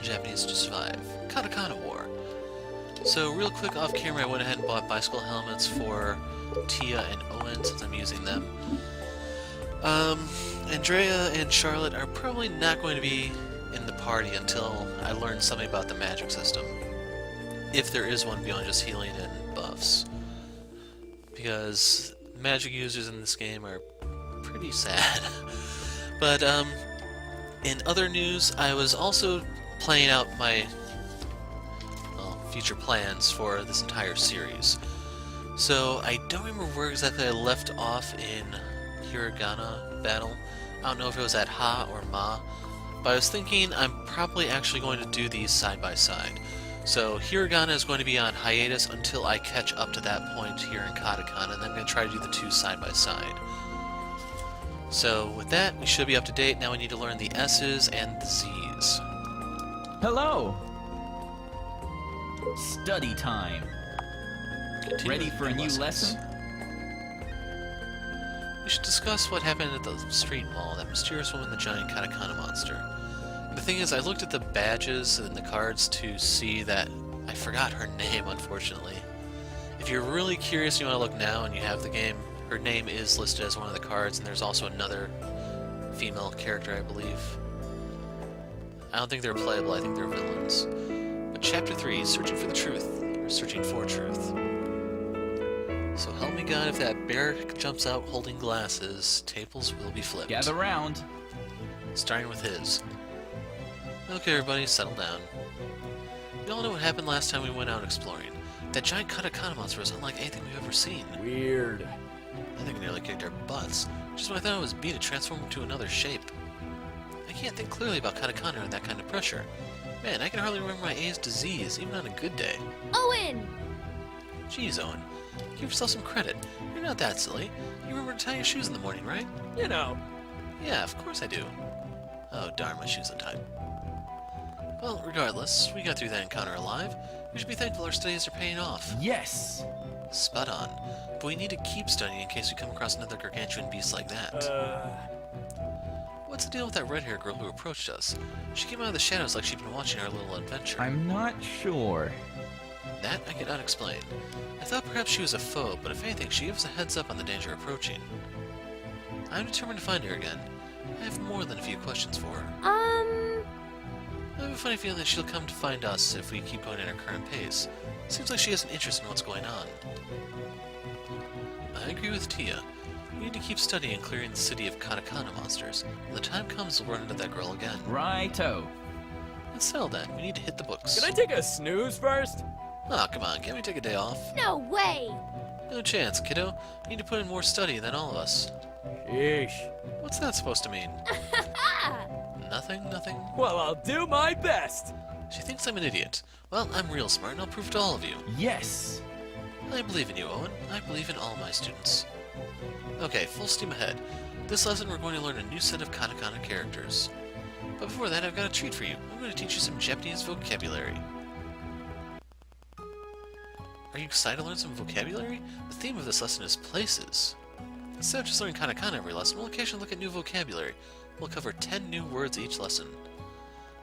Japanese to survive. Katakana War. So real quick off camera, I went ahead and bought bicycle helmets for Tia and Owen since I'm using them. Andrea and Charlotte are probably not going to be in the party until I learn something about the magic system. If there is one beyond just healing and buffs. Because magic users in this game are pretty sad. But, in other news, I was also playing out my future plans for this entire series. So, I don't remember where exactly I left off in Hiragana battle. I don't know if it was at Ha or Ma, but I was thinking I'm probably actually going to do these side by side. So Hiragana is going to be on hiatus until I catch up to that point here in Katakana, and then I'm going to try to do the two side by side. So with that, we should be up to date. Now we need to learn the S's and the Z's. Hello! Study time. Continue Ready for a new lessons. lesson? We should discuss what happened at the street mall, that mysterious woman, the giant Katakana monster. The thing is, I looked at the badges and the cards to see that I forgot her name, unfortunately. If you're really curious and you want to look now and you have the game, her name is listed as one of the cards, and there's also another female character, I believe. I don't think they're playable, I think they're villains. But Chapter 3, Searching for the Truth, or Searching for Truth. So help me God, if that bear jumps out holding glasses, tables will be flipped. Gather round. Starting with his. Okay, everybody, settle down. We all know what happened last time we went out exploring. That giant Katakana monster was unlike anything we've ever seen. Weird. I think it nearly kicked our butts, just when I thought it was B to transform into another shape. I can't think clearly about Katakana in that kind of pressure. Man, I can hardly remember my A's to Z's, even on a good day. Owen! Jeez, Owen. Give yourself some credit. You're not that silly. You remember to tie your shoes in the morning, right? You know. Yeah, of course I do. Oh, darn, my shoes untied. Well, regardless, we got through that encounter alive. We should be thankful our studies are paying off. Yes! Spot on. But we need to keep studying in case we come across another gargantuan beast like that. What's the deal with that red-haired girl who approached us? She came out of the shadows like she'd been watching our little adventure. I'm not sure. That I cannot explain. I thought perhaps she was a foe, but if anything, she gave us a heads up on the danger approaching. I'm determined to find her again. I have more than a few questions for her. I have a funny feeling that she'll come to find us if we keep going at our current pace. Seems like she has an interest in what's going on. I agree with Tia. We need to keep studying and clearing the city of Katakana monsters. When the time comes, we'll run into that girl again. Righto. Until then, we need to hit the books. Can I take a snooze first? Oh, come on, can't we take a day off? No way! No chance, kiddo. You need to put in more study than all of us. Sheesh. What's that supposed to mean? Nothing, nothing? Well, I'll do my best. She thinks I'm an idiot. Well, I'm real smart and I'll prove it to all of you. Yes! I believe in you, Owen. I believe in all my students. Okay, full steam ahead. This lesson we're going to learn a new set of Katakana characters. But before that, I've got a treat for you. I'm going to teach you some Japanese vocabulary. Are you excited to learn some vocabulary? The theme of this lesson is places. Instead of just learning Katakana every lesson, we'll occasionally look at new vocabulary. We'll cover 10 new words each lesson.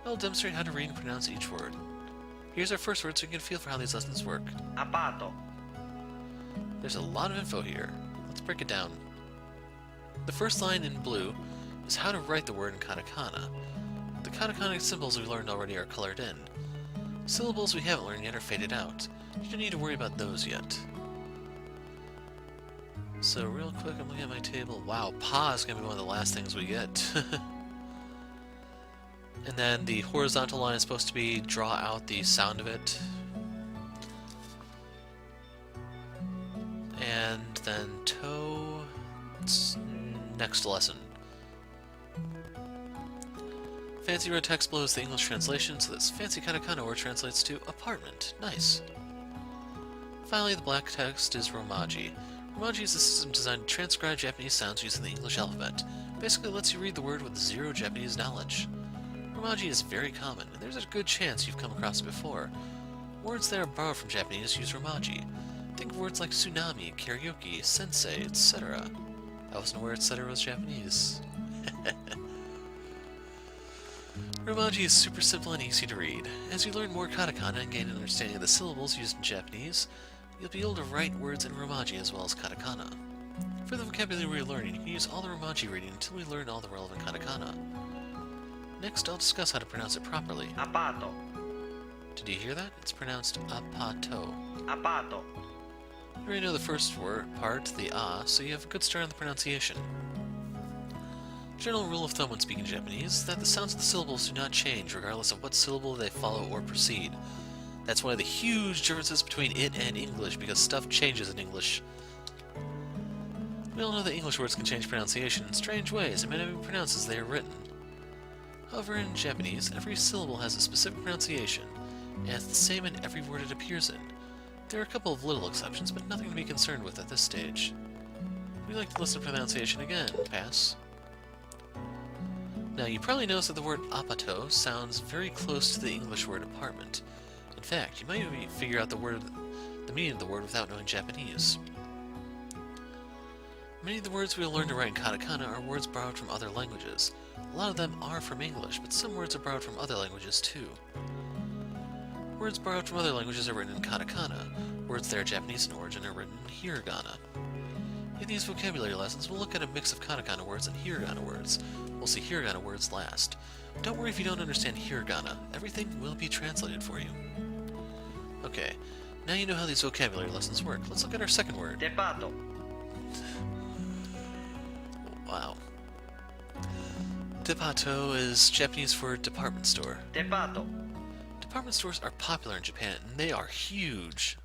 I'll demonstrate how to read and pronounce each word. Here's our first word so you can get a feel for how these lessons work. Apato. There's a lot of info here. Let's break it down. The first line in blue is how to write the word in Katakana. The Katakana symbols we learned already are colored in. Syllables we haven't learned yet are faded out. You don't need to worry about those yet. So real quick, I'm looking at my table. Wow, pa is going to be one of the last things we get. And then the horizontal line is supposed to be draw out the sound of it. And then toe, it's next lesson. Fancy red text below is the English translation, so this fancy katakana word translates to apartment. Nice. Finally, the black text is Romaji. Romaji is a system designed to transcribe Japanese sounds using the English alphabet. Basically, it lets you read the word with zero Japanese knowledge. Romaji is very common, and there's a good chance you've come across it before. Words that are borrowed from Japanese use Romaji. Think of words like tsunami, karaoke, sensei, etc. I wasn't aware etc. was Japanese. Romaji is super simple and easy to read. As you learn more katakana and gain an understanding of the syllables used in Japanese, you'll be able to write words in Romaji as well as katakana. For the vocabulary we're learning, you can use all the Romaji reading until we learn all the relevant katakana. Next, I'll discuss how to pronounce it properly. Apato. Did you hear that? It's pronounced apato. Apato. You already know the first part, the a, so you have a good start on the pronunciation. General rule of thumb when speaking Japanese is that the sounds of the syllables do not change regardless of what syllable they follow or precede. That's one of the huge differences between it and English, because stuff changes in English. We all know that English words can change pronunciation in strange ways and may not be pronounced as they are written. However, in Japanese, every syllable has a specific pronunciation, and it's the same in every word it appears in. There are a couple of little exceptions, but nothing to be concerned with at this stage. We'd like to listen to pronunciation again. Pass. Now, you probably noticed that the word apato sounds very close to the English word apartment. In fact, you might even figure out the meaning of the word without knowing Japanese. Many of the words we will learn to write in katakana are words borrowed from other languages. A lot of them are from English, but some words are borrowed from other languages too. Words borrowed from other languages are written in katakana. Words that are Japanese in origin are written in hiragana. In these vocabulary lessons, we'll look at a mix of katakana words and hiragana words. We'll see hiragana words last. Don't worry if you don't understand hiragana. Everything will be translated for you. Okay, now you know how these vocabulary lessons work. Let's look at our second word. Depato. Wow. Depato is Japanese for department store. Depato. Department stores are popular in Japan, and they are huge.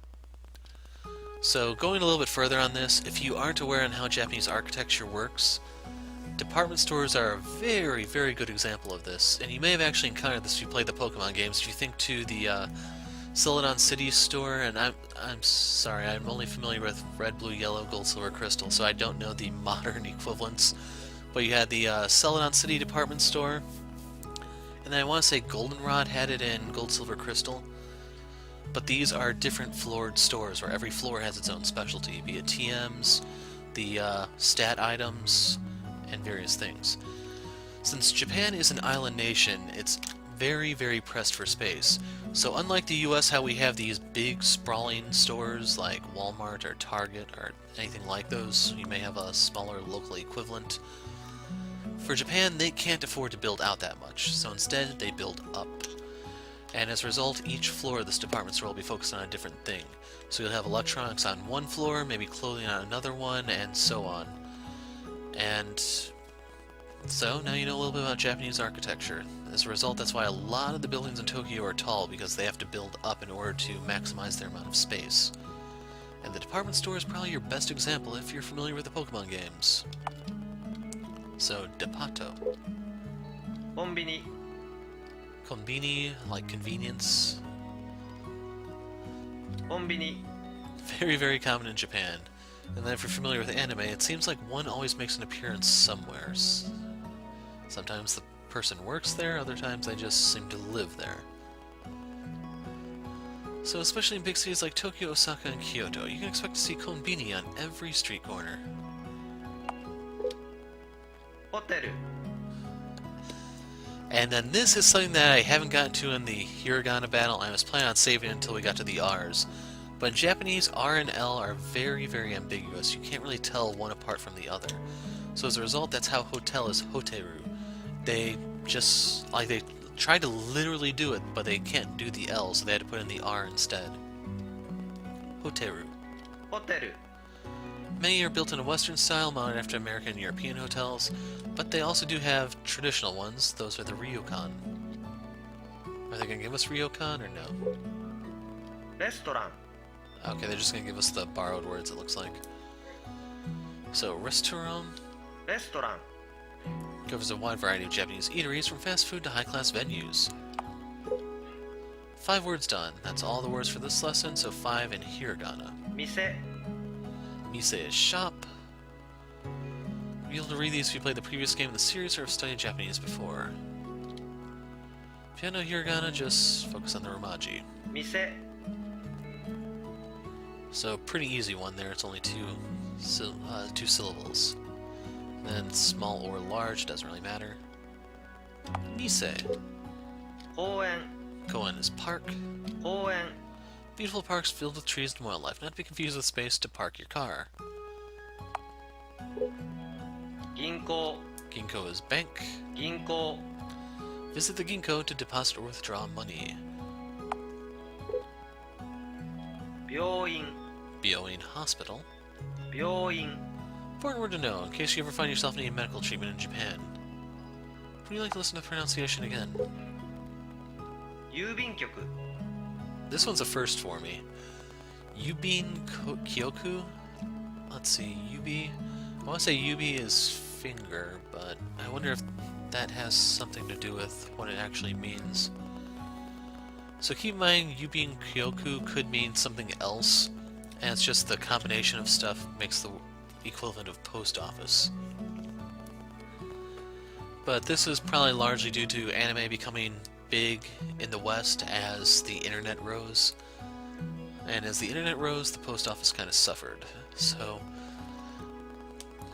So, going a little bit further on this, if you aren't aware on how Japanese architecture works, department stores are a very, very good example of this, and you may have actually encountered this if you played the Pokemon games. If you think to the Celadon City store, and I'm sorry, I'm only familiar with red, blue, yellow, gold, silver, crystal, so I don't know the modern equivalents. But you had the Celadon City department store, and then I want to say Goldenrod had it in gold, silver, crystal. But these are different floored stores where every floor has its own specialty, be it TMs, the stat items, and various things. Since Japan is an island nation, it's very, very pressed for space. So unlike the US, how we have these big sprawling stores like Walmart or Target or anything like those, you may have a smaller local equivalent. For Japan, they can't afford to build out that much, so instead they build up. And as a result, each floor of this department store will be focused on a different thing. So you'll have electronics on one floor, maybe clothing on another one, and so on. And so, now you know a little bit about Japanese architecture. As a result, that's why a lot of the buildings in Tokyo are tall, because they have to build up in order to maximize their amount of space. And the department store is probably your best example if you're familiar with the Pokemon games. So, Depato. Konbini. Konbini, like convenience. Konbini. Very, very common in Japan. And then if you're familiar with anime, it seems like one always makes an appearance somewhere. Sometimes the person works there, other times they just seem to live there. So especially in big cities like Tokyo, Osaka, and Kyoto, you can expect to see konbini on every street corner. Hoteru. And then this is something that I haven't gotten to in the hiragana battle. I was planning on saving it until we got to the R's. But in Japanese, R and L are very, very ambiguous. You can't really tell one apart from the other. So as a result, that's how hotel is hoteru. They just, like, they tried to literally do it, but they can't do the L, so they had to put in the R instead. Hoteru. Hoteru. Many are built in a Western style, modeled after American and European hotels, but they also do have traditional ones. Those are the ryokan. Are they going to give us ryokan or no? Restaurant. Okay, they're just going to give us the borrowed words, it looks like. So, restaurant Restaurant. covers a wide variety of Japanese eateries, from fast food to high-class venues. 5 words done. That's all the words for this lesson, so 5 in hiragana. Mise. Mise is shop. You'll be able to read these if you played the previous game in the series or have studied Japanese before. If you don't know hiragana, just focus on the romaji. Mise. So, pretty easy one there. It's only two syllables. Then small or large, doesn't really matter. Mise. 公園 Koen is park. 公園 Beautiful parks filled with trees and wildlife, not to be confused with space to park your car. 銀行 Ginkgo is bank. 銀行 Visit the Ginkgo to deposit or withdraw money. 病院 Byoin Hospital. 病院 Important word to know in case you ever find yourself needing medical treatment in Japan. Would you like to listen to the pronunciation again? 郵便局 This one's a first for me. Kyoku? Let's see, Yubi. I want to say Yubi is finger, but I wonder if that has something to do with what it actually means. So keep in mind, Yubi and Kyoku could mean something else, and it's just the combination of stuff makes the equivalent of post office. But this is probably largely due to anime becoming big in the West as the internet rose. And as the internet rose, the post office kind of suffered. So,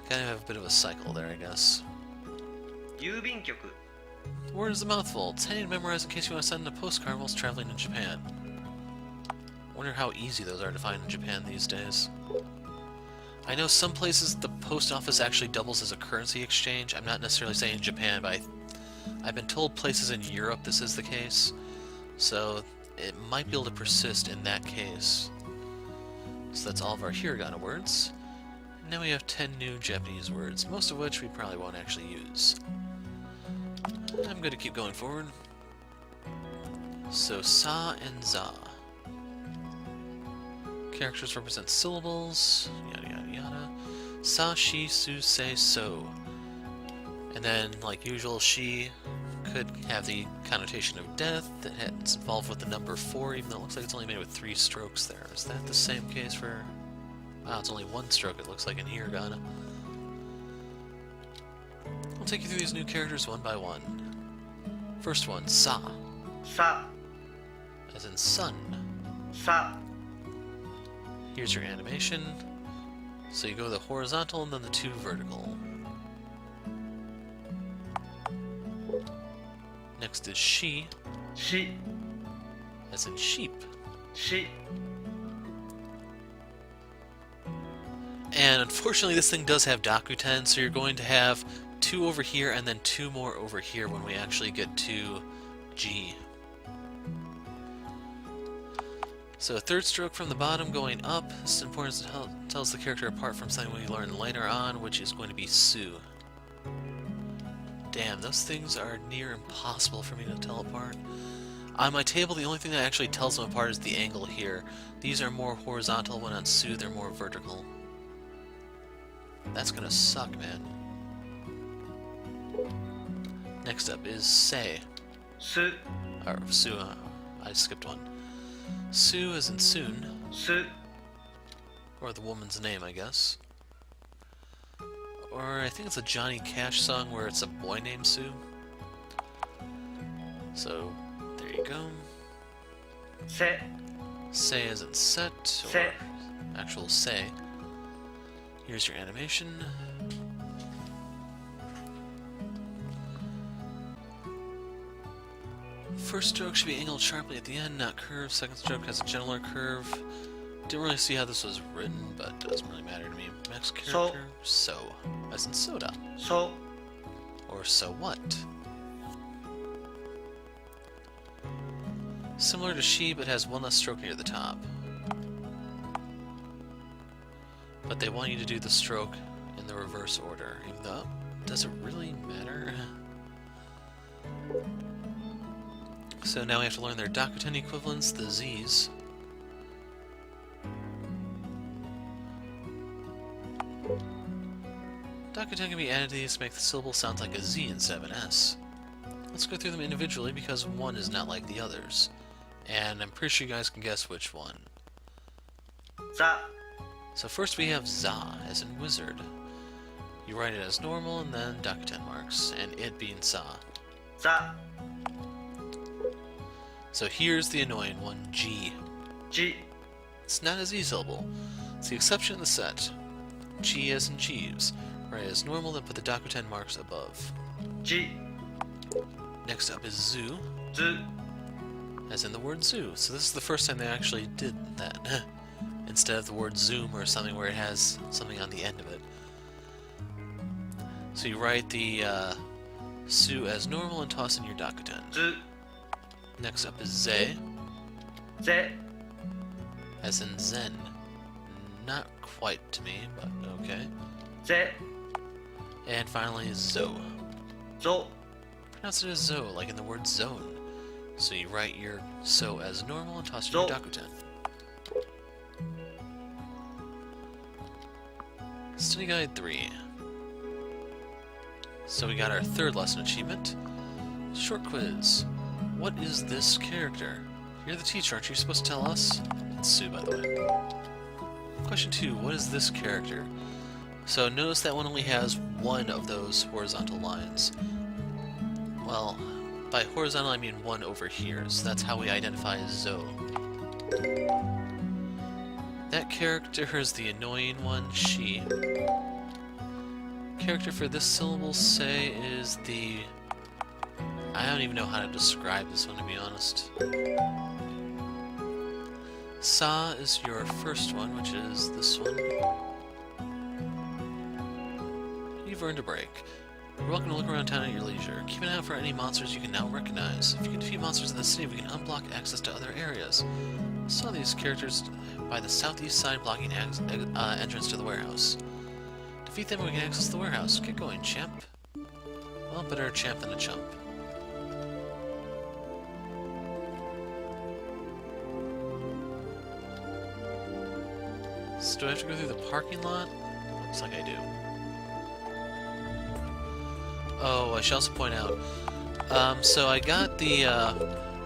kind of have a bit of a cycle there, I guess. 郵便局 Word is a mouthful. It's handy to memorize in case you want to send a postcard whilst traveling in Japan. Wonder how easy those are to find in Japan these days. I know some places the post office actually doubles as a currency exchange. I'm not necessarily saying Japan, but I've been told places in Europe this is the case. So it might be able to persist in that case. So that's all of our hiragana words. Now we have 10 new Japanese words, most of which we probably won't actually use. I'm going to keep going forward. So, sa and za. Characters represent syllables, yada yada yada. Sa, she, su, se, so. And then, like usual, she could have the connotation of death. It's involved with the number 4, even though it looks like it's only made with 3 strokes there. Is that the same case for... Wow, it's only 1 stroke, it looks like, in hiragana. I'll take you through these new characters one by one. First one, sa, さ as in sun. さ Here's your animation. So you go the horizontal and then the 2 vertical. Next is she, し as in sheep. し And unfortunately this thing does have Dakuten, so you're going to have 2 over here and then 2 more over here when we actually get to G. So 3rd stroke from the bottom going up. This is important as it tells the character apart from something we learn later on, which is going to be Su. Damn, those things are near impossible for me to tell apart. On my table, the only thing that actually tells them apart is the angle here. These are more horizontal, when on Su they're more vertical. That's gonna suck, man. Next up is Se. す Or Su, I skipped one. Su as in soon, す or the woman's name, I guess. Or I think it's a Johnny Cash song where it's a boy named Sue. So, there you go. せ Say as in set, or Se. actual say. Here's your animation. First stroke should be angled sharply at the end, not curved. Second stroke has a gentler curve. Didn't really see how this was written, but it doesn't really matter to me. Next character, so, as in soda. そ Or so what? Similar to she, but has 1 less stroke near the top. But they want you to do the stroke in the reverse order, even though, does it really matter? So now we have to learn their Dakuten equivalents, the Z's. Dakuten can be added to these to make the syllable sound like a Z instead of an S. Let's go through them individually because one is not like the others. And I'm pretty sure you guys can guess which one. ざ So first we have Za, as in wizard. You write it as normal and then Dakuten marks, and it being Sa. ざ So here's the annoying one, G. じ It's not a Z syllable. It's the exception in the set. G as in Jeeves. Write it as normal, then put the Dakuten marks above. じ Next up is zoo, ず as in the word zoo. So this is the first time they actually did that, instead of the word zoom or something where it has something on the end of it. So you write the su as normal and toss in your Dakuten. ず Next up is ze, ぜ as in zen. Not quite to me, but okay. ぜ And finally zo. ぞ Pronounce it as zo, like in the word zone. So you write your so as normal and toss in your Zo. Dakuten. Study Guide 3. So we got our third lesson achievement. Short quiz. What is this character? You're the teacher, aren't you supposed to tell us? It's Sue, by the way. Question 2. What is this character? So notice that one only has one of those horizontal lines. Well, by horizontal I mean one over here, so that's how we identify Zoe. That character is the annoying one, she. Character for this syllable, say, is the... I don't even know how to describe this one, to be honest. Sa is your first one, which is this one. You've earned a break. You're welcome to look around town at your leisure. Keep an eye out for any monsters you can now recognize. If you can defeat monsters in the city, we can unblock access to other areas. Saw these characters by the southeast side blocking entrance to the warehouse. Defeat them and we can access the warehouse. Get going, champ. Well, better a champ than a chump. So do I have to go through the parking lot? Looks like I do. Oh, I should also point out, so I got the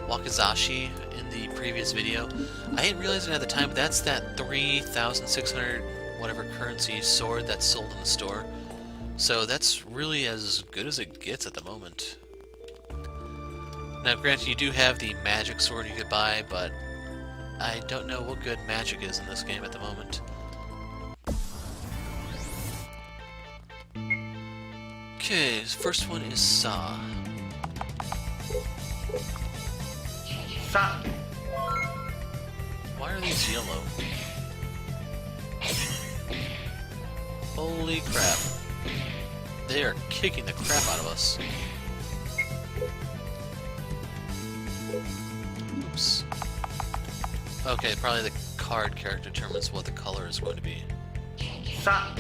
Wakizashi in the previous video. I didn't realize it at the time, but that's that 3,600 whatever currency sword that's sold in the store. So that's really as good as it gets at the moment. Now granted, you do have the magic sword you could buy, but I don't know what good magic is in this game at the moment. Okay, first one is Sa. さ Why are these yellow? Holy crap. They are kicking the crap out of us. Oops. Okay, probably the card character determines what the color is going to be. さ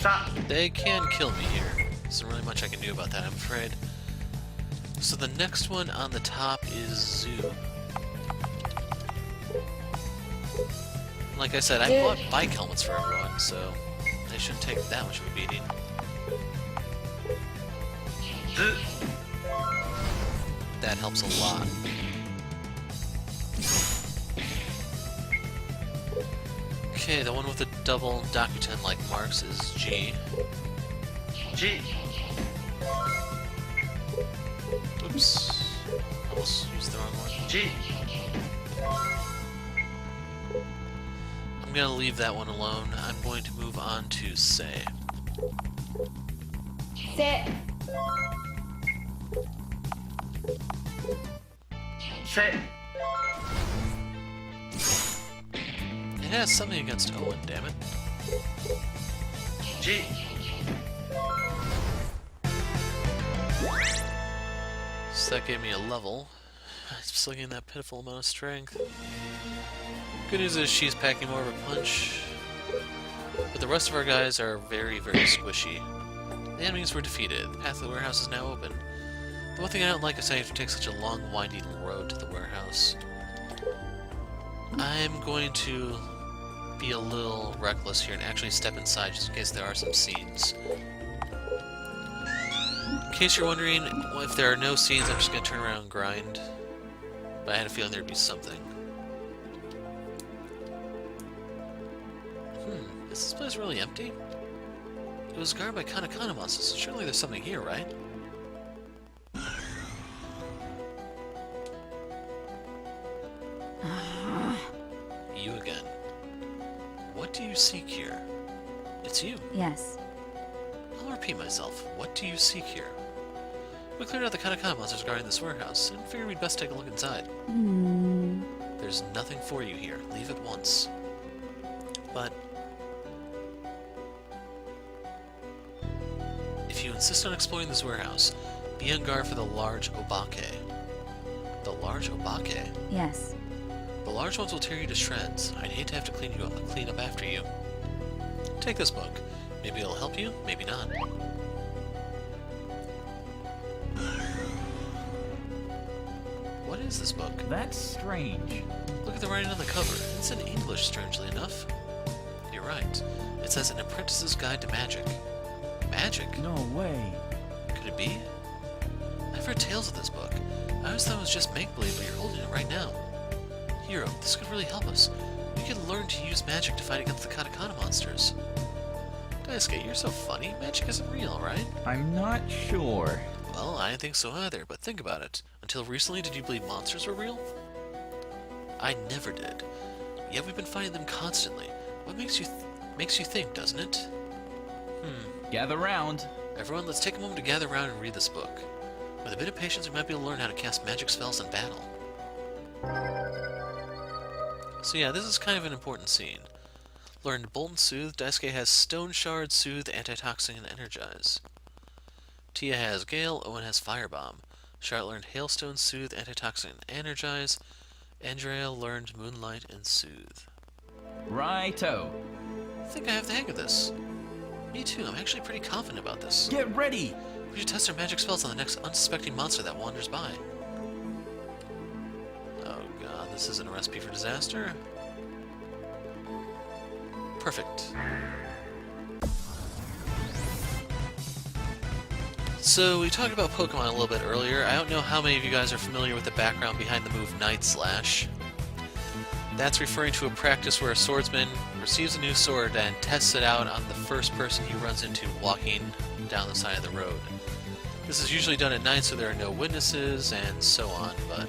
さ They can kill me here. Isn't really much I can do about that, I'm afraid. So the next one on the top is Zoo. Like I said, I bought bike helmets for everyone, so they shouldn't take that much of a beating. ず That helps a lot. Okay, the one with the double Dakuten-like marks is G. じ Oops. Almost used the wrong one. じ I'm gonna leave that one alone. I'm going to move on to Say. せ せ It has something against Owen, damn it. じ So that gave me a level. I'm still getting that pitiful amount of strength. Good news is she's packing more of a punch. But the rest of our guys are very, very squishy. The enemies were defeated. The path to the warehouse is now open. The one thing I don't like is how you have to take such a long, winding road to the warehouse. I'm going to be a little reckless here and actually step inside just in case there are some scenes. In case you're wondering, if there are no scenes, I'm just going to turn around and grind. But I had a feeling there'd be something. Is this place really empty? It was guarded by Katakana monsters, so surely there's something here, right? You again. What do you seek here? It's you. Yes. repeat myself. What do you seek here? We cleared out the Katakana monsters guarding this warehouse, and figured we'd best take a look inside. There's nothing for you here. Leave at once. But if you insist on exploring this warehouse, be on guard for the large Obake. The large Obake? Yes. The large ones will tear you to shreds. I'd hate to have to clean up after you. Take this book. Maybe it'll help you, maybe not. What is this book? That's strange. Look at the writing on the cover. It's in English, strangely enough. You're right. It says An Apprentice's Guide to Magic. Magic? No way. Could it be? I've read tales of this book. I always thought it was just make-believe, but you're holding it right now. Hero, this could really help us. We could learn to use magic to fight against the Katakana monsters. Daisuke, you're so funny. Magic isn't real, right? I'm not sure. Well, I didn't think so either, but think about it. Until recently, did you believe monsters were real? I never did. Yet we've been fighting them constantly. What makes you think, doesn't it? Gather round. Everyone, let's take a moment to gather around and read this book. With a bit of patience, we might be able to learn how to cast magic spells in battle. So yeah, this is kind of an important scene. Learned Bolt and Soothe. Daisuke has Stone Shard, Soothe, Antitoxin, and Energize. Tia has Gale. Owen has Firebomb. Charlotte learned Hailstone, Soothe, Antitoxin, and Energize. Andrea learned Moonlight and Soothe. Righto. I think I have the hang of this. Me too, I'm actually pretty confident about this. Get ready. We should test our magic spells on the next unsuspecting monster that wanders by. Oh god, this isn't a recipe for disaster. Perfect. So, we talked about Pokemon a little bit earlier. I don't know how many of you guys are familiar with the background behind the move Night Slash. That's referring to a practice where a swordsman receives a new sword and tests it out on the first person he runs into walking down the side of the road. This is usually done at night so there are no witnesses and so on, but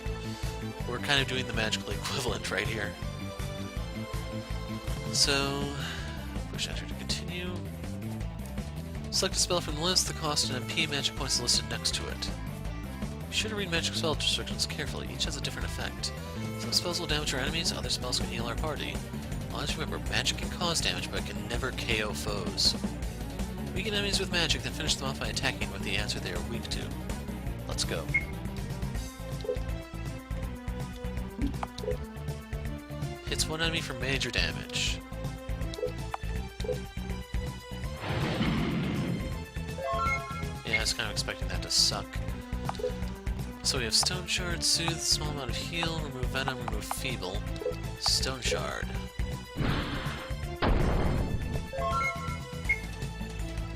we're kind of doing the magical equivalent right here. So, push enter to continue. Select a spell from the list. The cost and MP magic points listed next to it. Be sure to read magic spell descriptions carefully. Each has a different effect. Some spells will damage our enemies, other spells can heal our party. Always remember, magic can cause damage, but it can never KO foes. Weaken enemies with magic, then finish them off by attacking with the answer they are weak to. Let's go. Hits one enemy for major damage. Yeah, I was kind of expecting that to suck. So we have Stone Shard, Soothe, small amount of heal, remove Venom, remove Feeble. Stone Shard.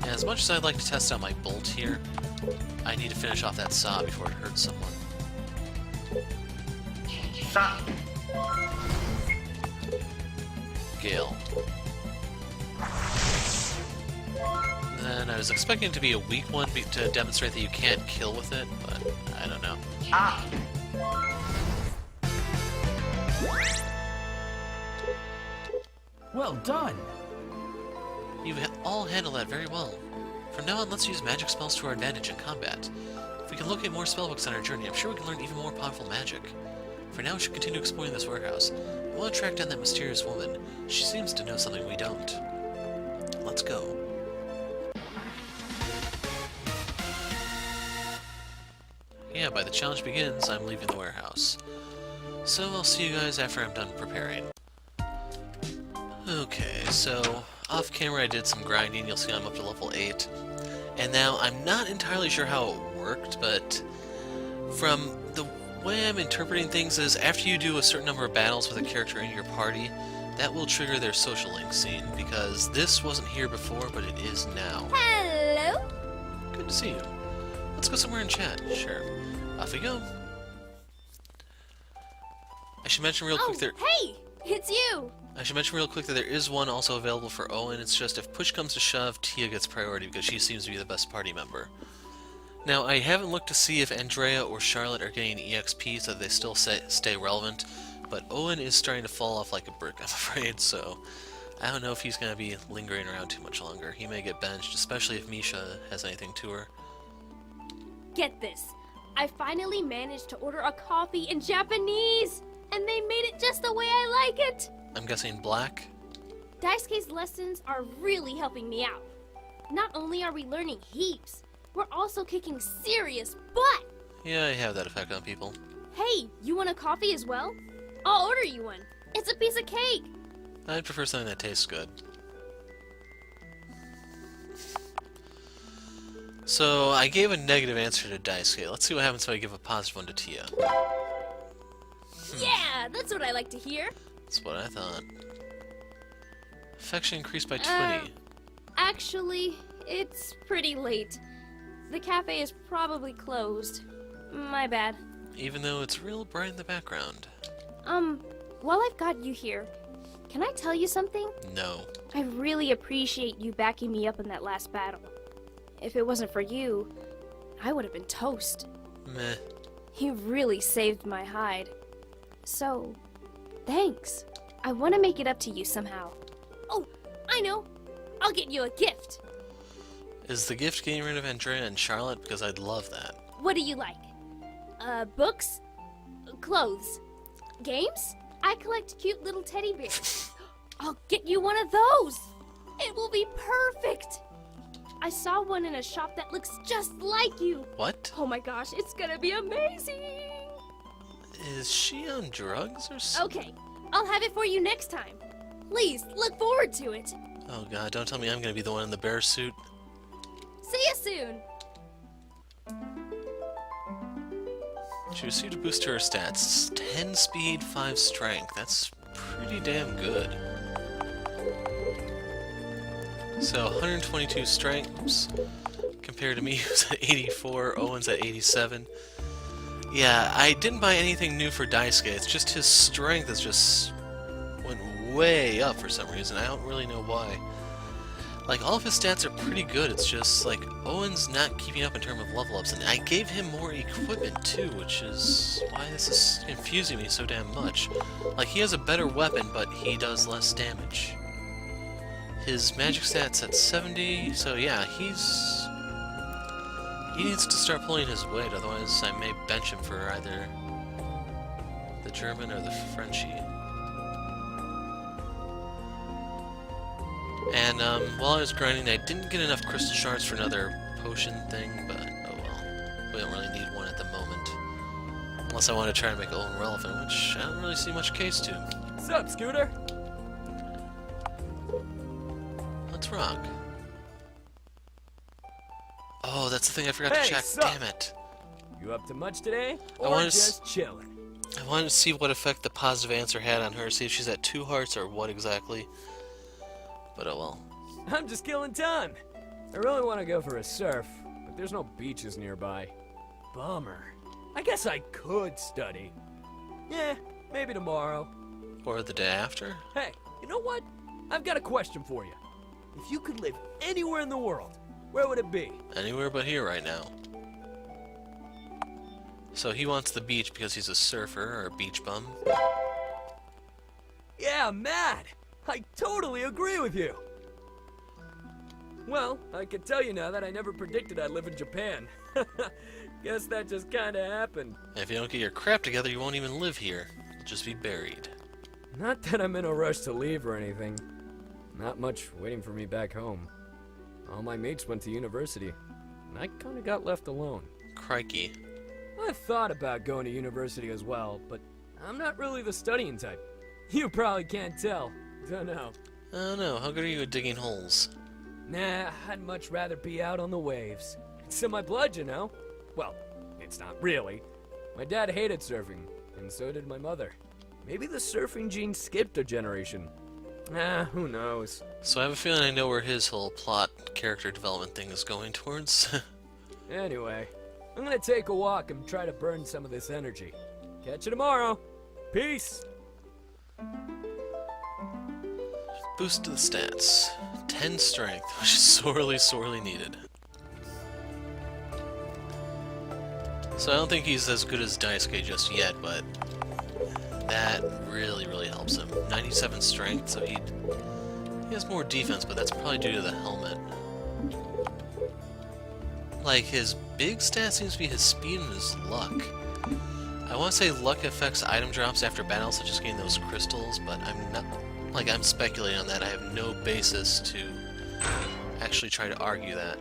Yeah, as much as I'd like to test out my Bolt here, I need to finish off that saw before it hurts someone. さ Gale. Then I was expecting it to be a weak one to demonstrate that you can't kill with it, but I don't know. あ Well done. You all handle that very well. From now on, let's use magic spells to our advantage in combat. If we can locate more spellbooks on our journey, I'm sure we can learn even more powerful magic. For now, we should continue exploring this warehouse. I want to track down that mysterious woman. She seems to know something we don't. Let's go. Yeah, by the challenge begins, I'm leaving the warehouse. So I'll see you guys after I'm done preparing. Okay, so off camera I did some grinding. You'll see I'm up to level 8. And now I'm not entirely sure how it worked, but from the way I'm interpreting things is after you do a certain number of battles with a character in your party, that will trigger their social link scene, because this wasn't here before, but it is now. Hello? Good to see you. Let's go somewhere and chat. Sure. Off we go. I should mention real quick there... Hey! It's you! I should mention real quick that there is one also available for Owen. It's just if push comes to shove, Tia gets priority because she seems to be the best party member. Now, I haven't looked to see if Andrea or Charlotte are getting EXP so that they still stay relevant, but Owen is starting to fall off like a brick, I'm afraid, so I don't know if he's going to be lingering around too much longer. He may get benched, especially if Mischa has anything to her. Get this. I finally managed to order a coffee in Japanese, and they made it just the way I like it. I'm guessing black? Daisuke's lessons are really helping me out. Not only are we learning heaps, we're also kicking serious butt. Yeah, I have that effect on people. Hey, you want a coffee as well? I'll order you one. It's a piece of cake. I'd prefer something that tastes good. So, I gave a negative answer to Daisuke. Let's see what happens if I give a positive one to Tia. Yeah, that's what I like to hear. That's what I thought. Affection increased by 20. Actually, it's pretty late. The cafe is probably closed. My bad. Even though it's real bright in the background. While I've got you here, can I tell you something? No. I really appreciate you backing me up in that last battle. If it wasn't for you, I would have been toast. Meh. You really saved my hide. So, thanks. I want to make it up to you somehow. Oh, I know. I'll get you a gift. Is the gift getting rid of Andrea and Charlotte? Because I'd love that. What do you like? Books? Clothes? Games? I collect cute little teddy bears. I'll get you one of those. It will be perfect. I saw one in a shop that looks just like you. What? Oh my gosh, it's gonna be amazing. Is she on drugs or something? Okay, I'll have it for you next time. Please, look forward to it. Oh god, don't tell me I'm gonna be the one in the bear suit. See you soon. She received a boost to her stats. 10 speed, 5 strength. That's pretty damn good. So, 122 strengths compared to me, who's at 84, Owen's at 87. Yeah, I didn't buy anything new for Daisuke. It's just his strength is just went way up for some reason. I don't really know why. Like, all of his stats are pretty good. It's just, like, Owen's not keeping up in terms of level ups. And I gave him more equipment, too, which is why this is confusing me so damn much. Like, he has a better weapon, but he does less damage. His magic stats at 70, so yeah, he needs to start pulling his weight, otherwise I may bench him for either the German or the Frenchie. And while I was grinding, I didn't get enough crystal shards for another potion thing, but oh well. We don't really need one at the moment. Unless I want to try and make Owen relevant, which I don't really see much case to. What's up, Scooter? Let's rock. Oh, that's the thing I forgot to check. sup? Damn it. You up to much today? I Or wanna just chilling? I wanted to see what effect the positive answer had on her, see if she's at 2 hearts or what exactly. But oh well. I'm just killing time. I really want to go for a surf, but there's no beaches nearby. Bummer. I guess I could study. Yeah, maybe tomorrow. Or the day after? Hey, you know what? I've got a question for you. If you could live anywhere in the world, where would it be? Anywhere but here right now. So he wants the beach because he's a surfer or a beach bum. Yeah, mad! I totally agree with you! Well, I can tell you now that I never predicted I'd live in Japan. Guess that just kinda happened. And if you don't get your crap together, you won't even live here. You'll just be buried. Not that I'm in a rush to leave or anything. Not much waiting for me back home. All my mates went to university, and I kinda got left alone. Crikey. I've thought about going to university as well, but I'm not really the studying type. You probably can't tell. Don't know. I don't know, how good are you at digging holes? Nah, I'd much rather be out on the waves. It's in my blood, you know? Well, it's not really. My dad hated surfing, and so did my mother. Maybe the surfing gene skipped a generation. Who knows? So I have a feeling I know where his whole plot, character development thing is going towards. Anyway, I'm gonna take a walk and try to burn some of this energy. Catch you tomorrow. Peace! Boost to the stats. 10 strength, which is sorely, sorely needed. So I don't think he's as good as Daisuke just yet, but that really, really helps him. 97 strength, so he'd He has more defense, but that's probably due to the helmet. Like, his big stat seems to be his speed and his luck. I want to say luck affects item drops after battle, such as getting those crystals, but I'm not... Like, I'm speculating on that. I have no basis to actually try to argue that.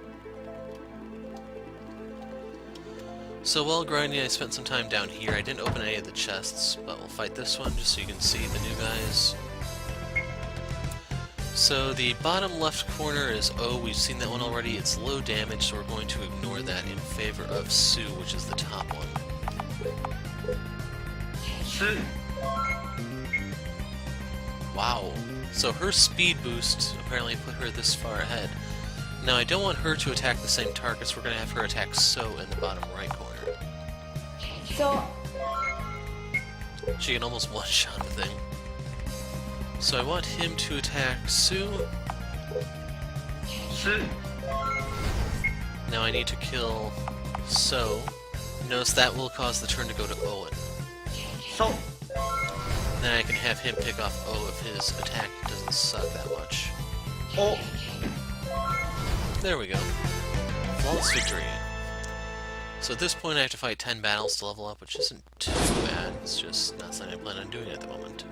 So while grinding, I spent some time down here. I didn't open any of the chests, but we'll fight this one just so you can see the new guys. So the bottom left corner is O. We've seen that one already. It's low damage, so we're going to ignore that in favor of Sue, which is the top one. す Wow. So her speed boost apparently put her this far ahead. Now I don't want her to attack the same targets. We're going to have her attack So in the bottom right corner. So, She can almost one-shot the thing. So I want him to attack Sue. す Now I need to kill So. Notice that will cause the turn to go to Owen. そ Then I can have him pick off O if his attack doesn't suck that much. お There we go. Flawless victory. So at this point I have to fight 10 battles to level up, which isn't too bad. It's just not something I plan on doing at the moment.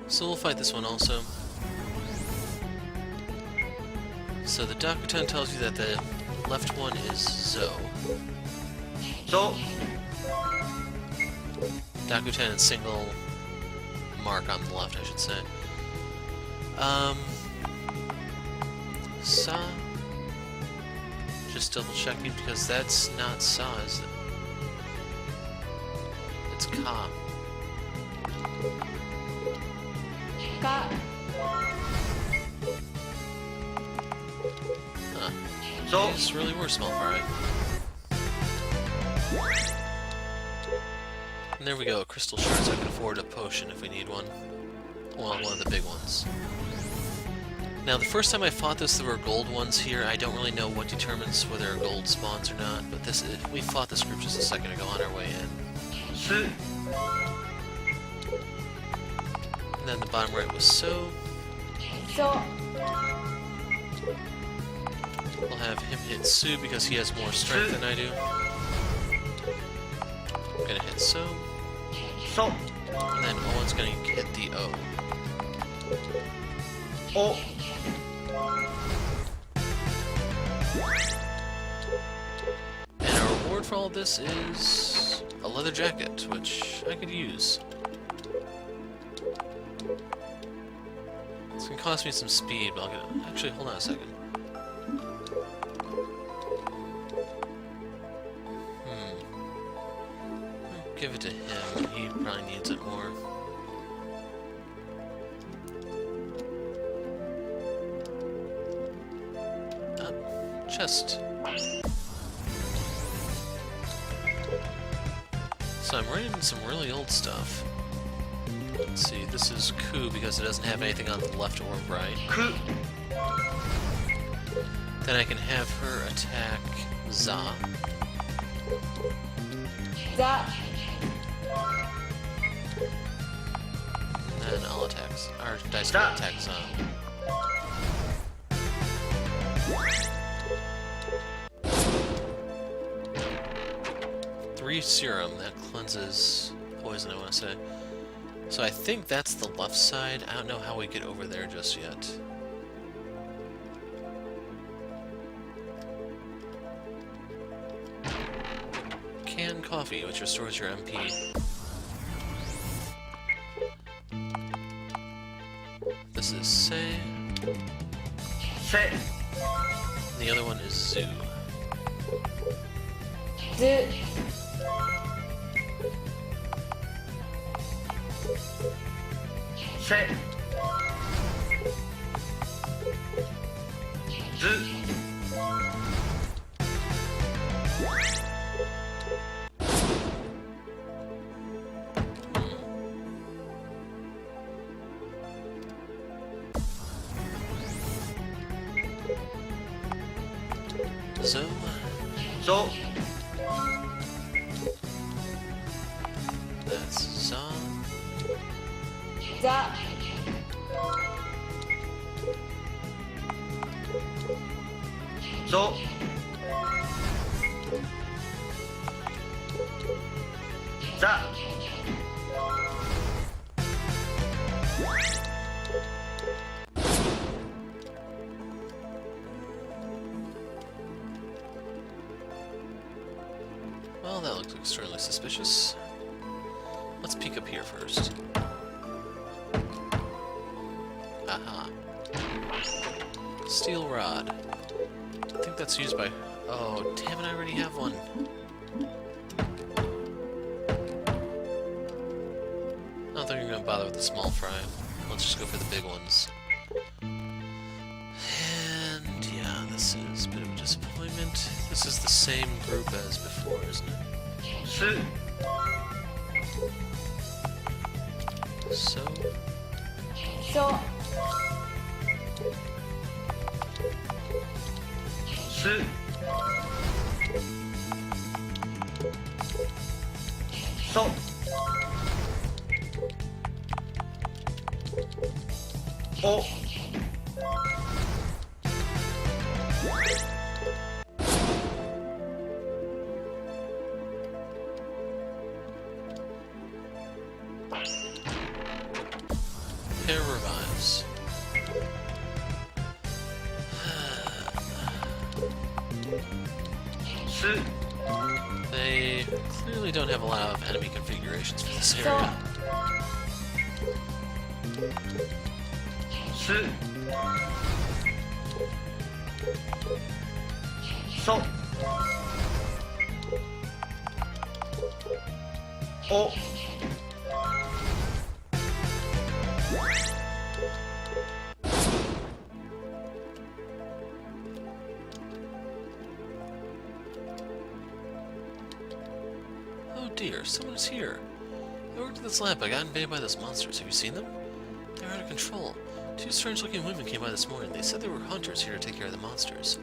So we'll fight this one also. So the Dakuten tells you that the left one is Zo. ぞ Dakuten and single mark on the left, I should say. Sa? Just double checking because that's not Sa, is it? It's Ka. Ka. Huh. ぞ These really were small fry. And there we go, crystal shards. I can afford a potion if we need one. Well, one of the big ones. Now, the first time I fought this, there were gold ones here. I don't really know what determines whether gold spawns or not, but this we fought this group just a second ago on our way in. す And then the bottom right was So. So, We'll have him hit Sue because he has more strength than I do. I'm gonna hit So. そ And then Owen's gonna hit the O. お And our reward for all of this is a leather jacket, which I could use. It's gonna cost me some speed, but I'll get it. Actually, hold on a second. I'll give it to him. He probably needs it more. Chest. So I'm running some really old stuff. Let's see, this is Ku because it doesn't have anything on the left or right. く Then I can have her attack Za. Za. And then I'll attack, or Dice Za. will attack Za. Three serum, that cleanses poison, I want to say. So I think that's the left side. I don't know how we get over there just yet. Canned coffee, which restores your MP. This is Sei. せ The other one is Zoo. Zu. せず So, ぞ that's Za. Za. そざWell, that looks extremely suspicious. Let's peek up here first. Aha. Steel rod. I think that's used by... Oh, damn it, I already have one. I don't think you're gonna bother with the small fry. Let's just go for the big ones. And yeah, this is a bit of a disappointment. This is the same group as before, isn't it? す So, そすそお pair revives. They clearly don't have a lot of enemy configurations for this area. すそお Oh dear, someone's here. I worked at this lab. I got invaded by those monsters. Have you seen them? They're out of control. Two strange-looking women came by this morning. They said they were hunters here to take care of the monsters.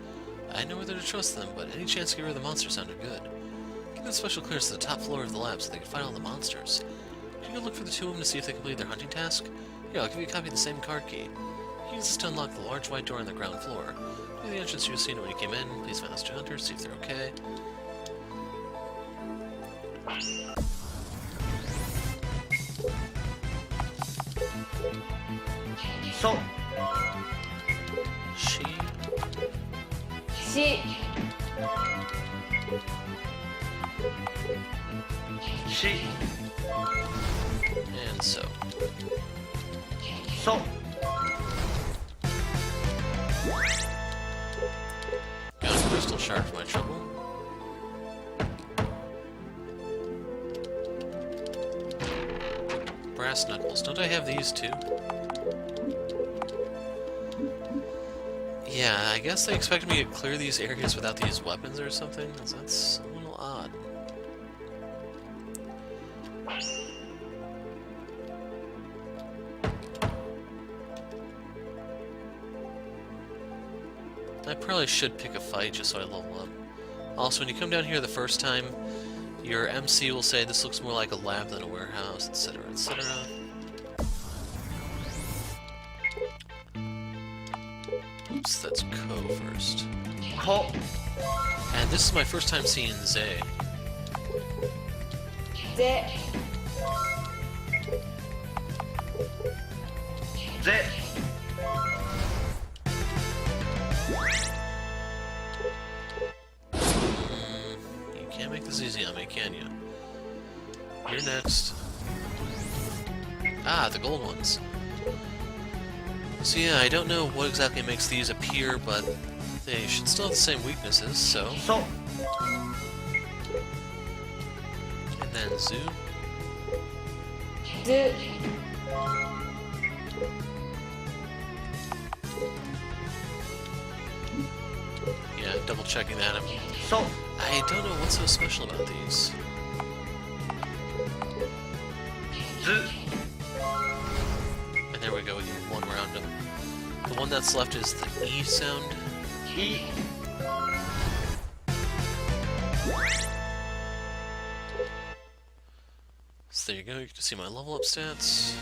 I didn't know whether to trust them, but any chance to get rid of the monsters sounded good. Give them special clearance to the top floor of the lab so they can find all the monsters. Can you go look for the two of them to see if they completed their hunting task? Here, I'll give you a copy of the same card key. You can use this to unlock the large white door on the ground floor. Near the entrance you have seen it when you came in. Please find those two hunters, see if they're okay. So, She... しし and so. So, Got a crystal shard for my trouble. Brass knuckles. Don't I have these too? Yeah, I guess they expected me to clear these areas without these weapons or something. That's a little odd. I probably should pick a fight just so I level up. Also, when you come down here the first time, your MC will say this looks more like a lab than a warehouse, etc., etc. Oops, that's Ko first. こ And this is my first time seeing Zay. ぜぜ You can't make this easy on me, can you? You're next. Ah, the gold ones. So yeah, I don't know what exactly makes these appear, but they should still have the same weaknesses, so... そ And then Zoo. ず Yeah, double checking that. そ I don't know what's so special about these. ず And there we go, we get one round up. The one that's left is the E sound. い So there you go, you can see my level up stats.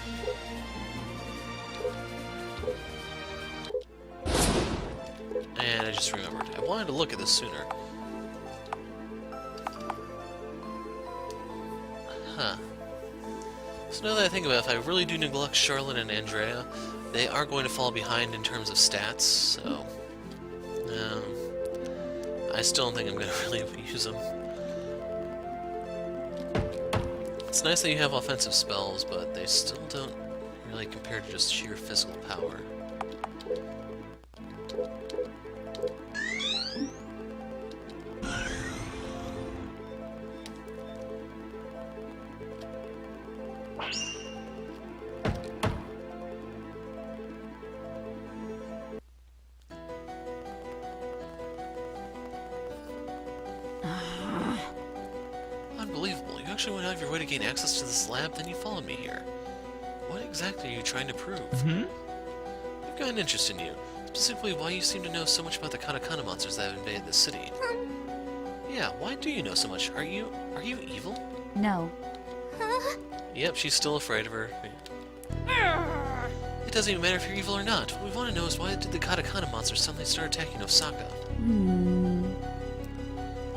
And I just remembered. I wanted to look at this sooner. Huh. So now that I think about it, if I really do neglect Charlotte and Andrea, they are going to fall behind in terms of stats, so... I still don't think I'm going to really use them. It's nice that you have offensive spells, but they still don't really compare to just sheer physical power. Unbelievable. You actually went out of your way to gain access to this lab, then you followed me here. What exactly are you trying to prove? I've got an interest in you. Specifically, why you seem to know so much about the Katakana monsters that have invaded the city. Yeah, why do you know so much? Are you evil? No. Yep, she's still afraid of her. It doesn't even matter if you're evil or not. What we want to know is why did the Katakana monsters suddenly start attacking Osaka?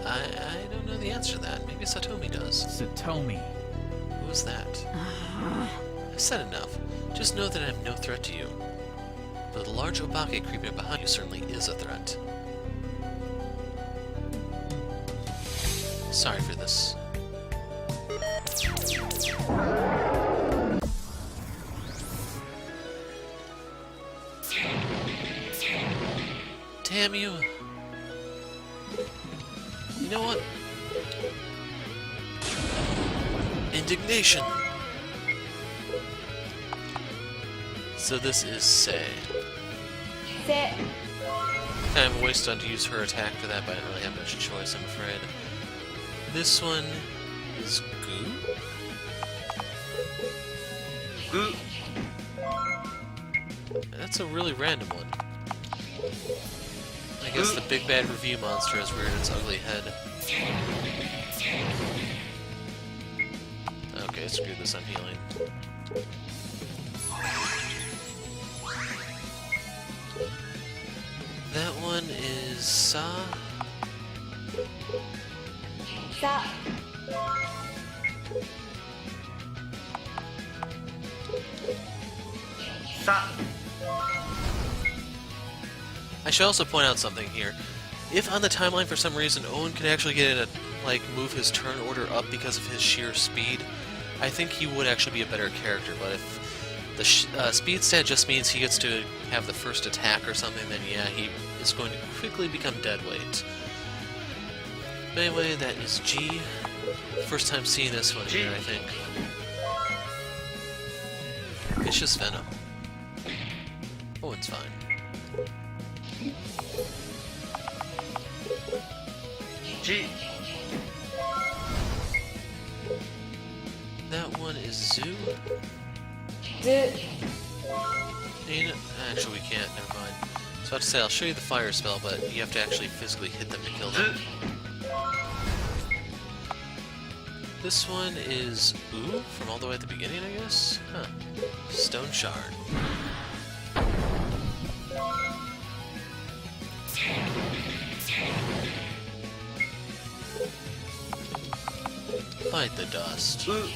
I don't know the answer to that. Maybe Satomi does. Satomi. Who is that? I've said enough. Just know that I am no threat to you. But the large Okage creeping up behind you certainly is a threat. Sorry for this. Damn you! You know what? Indignation! So this is Sei. Say. Kind of a waste on to use her attack for that, but I didn't really have much choice, I'm afraid. This one is Goo? Goo. That's a really random one. I guess the big bad review monster has reared its ugly head. Okay, screw this, I'm healing. That one is Sa. Sa. Sa. I should also point out something here. If on the timeline for some reason Owen can actually get in move his turn order up because of his sheer speed, I think he would actually be a better character, but if the speed stat just means he gets to have the first attack or something, then yeah, he is going to quickly become dead weight. But anyway, that is G. First time seeing this one here, I think. Vicious Venom. Owen's fine. G. That one is Zoo. Z. Actually, we can't. Never mind. So I was about to say, I'll show you the fire spell, but you have to actually physically hit them to kill them. This one is Ooh, from all the way at the beginning, I guess? Huh. Stone Shard. Bite the dust. I'm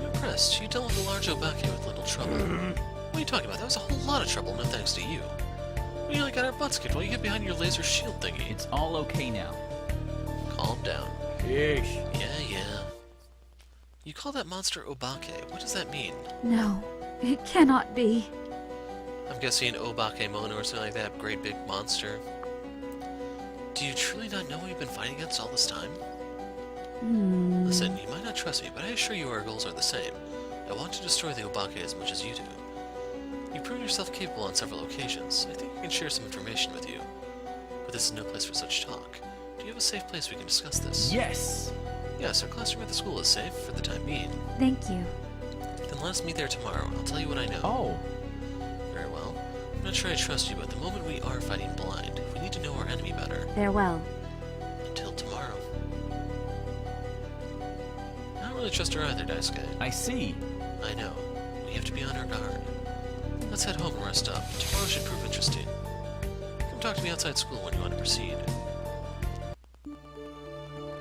impressed. You dealt with a large Okage with little trouble. What are you talking about? That was a whole lot of trouble, no thanks to you. We nearly got our butts kicked while you hid behind your laser shield thingy. It's all okay now. Calm down. Yeesh. Yeah. You call that monster Obake. What does that mean? No, it cannot be. I'm guessing Obake Mono or something like that. Great big monster. Do you truly not know what you've been fighting against all this time? Listen, you might not trust me, but I assure you our goals are the same. I want to destroy the Obake as much as you do. You've proven yourself capable on several occasions. I think I can share some information with you. But this is no place for such talk. Do you have a safe place we can discuss this? Yes! Yes, our classroom at the school is safe for the time being. Thank you. Then let us meet there tomorrow, and I'll tell you what I know. Oh, Very well. I'm not sure I trust you, but at the moment we are fighting blind. We need to know our enemy better. Farewell. Until tomorrow. really trust her either, Daisuke. I see. I know. We have to be on our guard. Let's head home and rest up. Tomorrow should prove interesting. Come talk to me outside school when you want to proceed.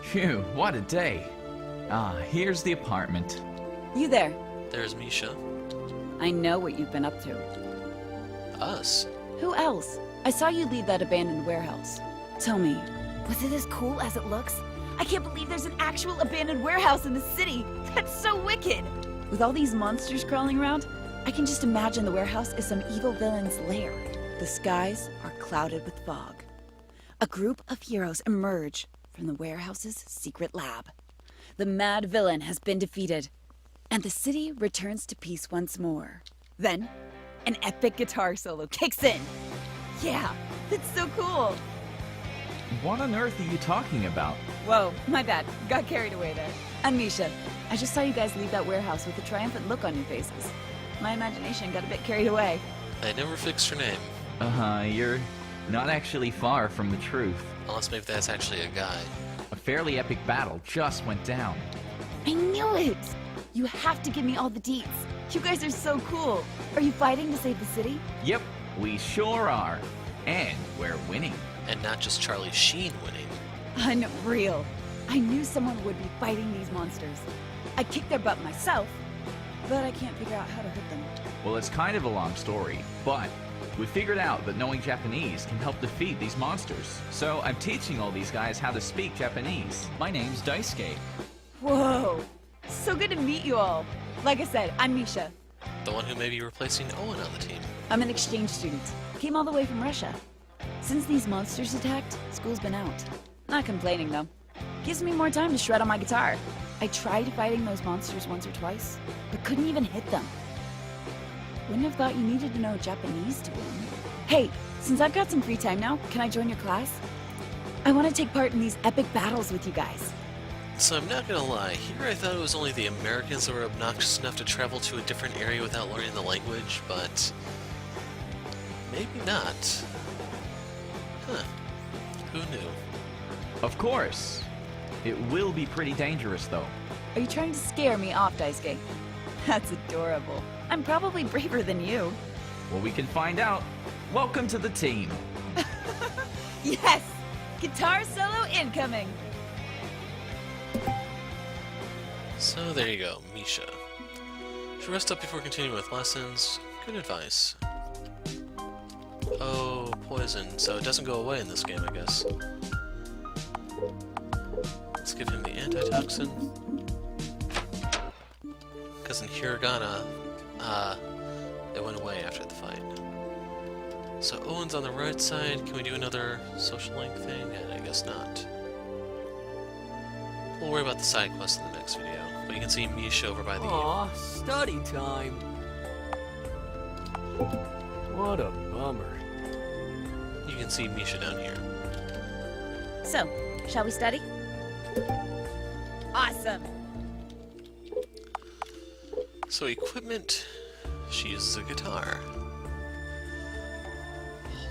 Phew, what a day. Ah, here's the apartment. You there. There's Mischa. I know what you've been up to. Us? Who else? I saw you leave that abandoned warehouse. Tell me, was it as cool as it looks? I can't believe there's an actual abandoned warehouse in the city. That's so wicked. With all these monsters crawling around, I can just imagine the warehouse is some evil villain's lair. The skies are clouded with fog. A group of heroes emerge from the warehouse's secret lab. The mad villain has been defeated, and the city returns to peace once more. Then, an epic guitar solo kicks in. Yeah, that's so cool. What on earth are you talking about? Whoa, my bad. Got carried away there. I'm Mischa. I just saw you guys leave that warehouse with a triumphant look on your faces. My imagination got a bit carried away. I never fixed her name. You're not actually far from the truth. Unless maybe that's actually a guy. A fairly epic battle just went down. I knew it! You have to give me all the deets. You guys are so cool. Are you fighting to save the city? Yep, we sure are. And we're winning. And not just Charlie Sheen winning. Unreal. I knew someone would be fighting these monsters. I kicked their butt myself, but I can't figure out how to hurt them. Well, it's kind of a long story, but we figured out that knowing Japanese can help defeat these monsters. So I'm teaching all these guys how to speak Japanese. My name's Daisuke. Whoa! So good to meet you all. Like I said, I'm Mischa. The one who may be replacing Owen on the team. I'm an exchange student. Came all the way from Russia. Since these monsters attacked, school's been out. Not complaining, though. Gives me more time to shred on my guitar. I tried fighting those monsters once or twice, but couldn't even hit them. Wouldn't have thought you needed to know Japanese to win. Hey, since I've got some free time now, can I join your class? I want to take part in these epic battles with you guys. So I'm not gonna lie, here I thought it was only the Americans that were obnoxious enough to travel to a different area without learning the language, but maybe not. Huh. Who knew? Of course. It will be pretty dangerous, though. Are you trying to scare me off, Daisuke? That's adorable. I'm probably braver than you. Well, we can find out. Welcome to the team. Yes! Guitar solo incoming! So there you go, Mischa. Should rest up before continuing with lessons. Good advice. Oh, poison. So it doesn't go away in this game, I guess. Let's give him the antitoxin. Because in Hiragana, it went away after the fight. So Owen's on the right side. Can we do another social link thing? I guess not. We'll worry about the side quest in the next video. But you can see Mischa over by the... Aw, study time. What a bummer. You can see Mischa down here. So, shall we study? Awesome! So equipment, she uses a guitar.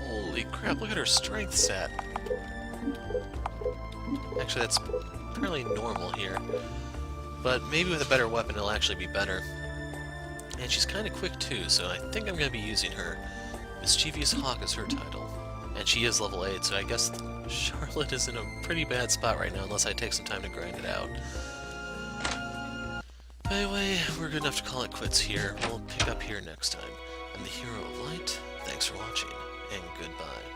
Holy crap, look at her strength stat. Actually, that's fairly normal here. But maybe with a better weapon it'll actually be better. And she's kind of quick too, so I think I'm going to be using her. Mischievous Hawk is her title. And she is level 8, so I guess Charlotte is in a pretty bad spot right now unless I take some time to grind it out. Anyway, we're good enough to call it quits here. We'll pick up here next time. I'm the Hero of Light. Thanks for watching, and goodbye.